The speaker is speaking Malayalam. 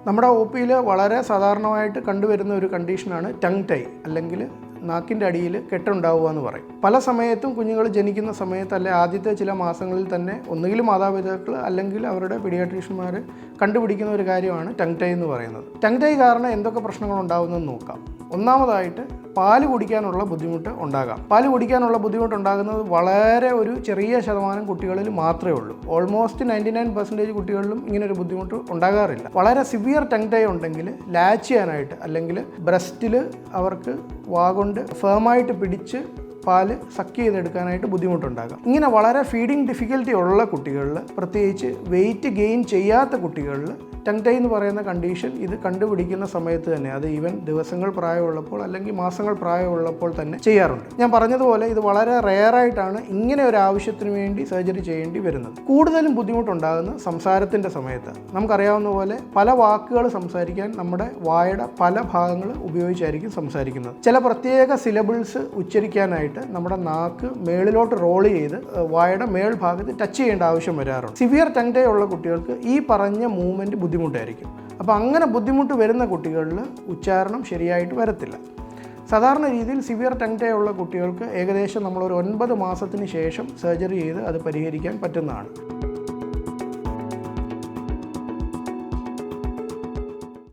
നമ്മുടെ ഒ പിയിൽ വളരെ സാധാരണമായിട്ട് കണ്ടുവരുന്ന ഒരു കണ്ടീഷനാണ് ടങ് ടൈ, അല്ലെങ്കിൽ നാക്കിൻ്റെ അടിയിൽ കെട്ടുണ്ടാവുക എന്ന് പറയും. പല സമയത്തും കുഞ്ഞുങ്ങൾ ജനിക്കുന്ന സമയത്ത് അല്ലെ ആദ്യത്തെ ചില മാസങ്ങളിൽ തന്നെ ഒന്നുകിൽ മാതാപിതാക്കൾ അല്ലെങ്കിൽ അവരുടെ പീഡിയാട്രീഷ്യന്മാർ കണ്ടുപിടിക്കുന്ന ഒരു കാര്യമാണ് ടങ് ടൈ എന്ന് പറയുന്നത്. ടങ് ടൈ കാരണം എന്തൊക്കെ പ്രശ്നങ്ങൾ ഉണ്ടാകുമെന്ന് നോക്കാം. ഒന്നാമതായിട്ട് പാല് കുടിക്കാനുള്ള ബുദ്ധിമുട്ട് ഉണ്ടാകാം. പാല് കുടിക്കാനുള്ള ബുദ്ധിമുട്ട് ഉണ്ടാകുന്നത് വളരെ ഒരു ചെറിയ ശതമാനം കുട്ടികളിൽ മാത്രമേ ഉള്ളൂ. ഓൾമോസ്റ്റ് 99% കുട്ടികളിലും ഇങ്ങനൊരു ബുദ്ധിമുട്ട് ഉണ്ടാകാറില്ല. വളരെ സിവിയർ ടങ് ടൈ ഉണ്ടെങ്കിൽ ലാച്ച് ചെയ്യാനായിട്ട് അല്ലെങ്കിൽ ബ്രസ്റ്റിൽ അവർക്ക് വാഗൊണ്ട് ഫേമായിട്ട് പിടിച്ച് പാല് സക്ക് ചെയ്തെടുക്കാനായിട്ട് ബുദ്ധിമുട്ടുണ്ടാകാം. ഇങ്ങനെ വളരെ ഫീഡിങ് ഡിഫിക്കൽറ്റി ഉള്ള കുട്ടികളിൽ, പ്രത്യേകിച്ച് വെയിറ്റ് ഗെയിൻ ചെയ്യാത്ത കുട്ടികളിൽ ടങ് ടൈ എന്ന് പറയുന്ന കണ്ടീഷൻ ഇത് കണ്ടുപിടിക്കുന്ന സമയത്ത് തന്നെ, അത് ഈവൻ ദിവസങ്ങൾ പ്രായമുള്ളപ്പോൾ അല്ലെങ്കിൽ മാസങ്ങൾ പ്രായമുള്ളപ്പോൾ തന്നെ ചെയ്യാറുണ്ട്. ഞാൻ പറഞ്ഞതുപോലെ ഇത് വളരെ റെയറായിട്ടാണ് ഇങ്ങനെ ഒരു ആവശ്യത്തിന് വേണ്ടി സർജറി ചെയ്യേണ്ടി വരുന്നത്. കൂടുതലും ബുദ്ധിമുട്ടുണ്ടാകുന്ന സംസാരത്തിൻ്റെ സമയത്ത്. നമുക്കറിയാവുന്ന പോലെ പല വാക്കുകൾ സംസാരിക്കാൻ നമ്മുടെ വായുടെ പല ഭാഗങ്ങൾ ഉപയോഗിച്ചായിരിക്കും സംസാരിക്കുന്നത്. ചില പ്രത്യേക സിലബിൾസ് ഉച്ചരിക്കാനായിട്ട് നമ്മുടെ നാക്ക് മേളിലോട്ട് റോൾ ചെയ്ത് വായുടെ മേൽഭാഗത്ത് ടച്ച് ചെയ്യേണ്ട ആവശ്യം വരാറുണ്ട്. സിവിയർ ടങ് ടൈ ഉള്ള കുട്ടികൾക്ക് ഈ പറഞ്ഞ മൂവ്മെൻറ്റ് ബുദ്ധിമുട്ടായിരിക്കും. അപ്പോൾ അങ്ങനെ ബുദ്ധിമുട്ട് വരുന്ന കുട്ടികളിൽ ഉച്ചാരണം ശരിയായിട്ട് വരത്തില്ല. സാധാരണ രീതിയിൽ സിവിയർ ടങ് ടൈ ഉള്ള കുട്ടികൾക്ക് ഏകദേശം നമ്മളൊരു 9 മാസത്തിന് ശേഷം സർജറി ചെയ്ത് അത് പരിഹരിക്കാൻ പറ്റുന്നതാണ്.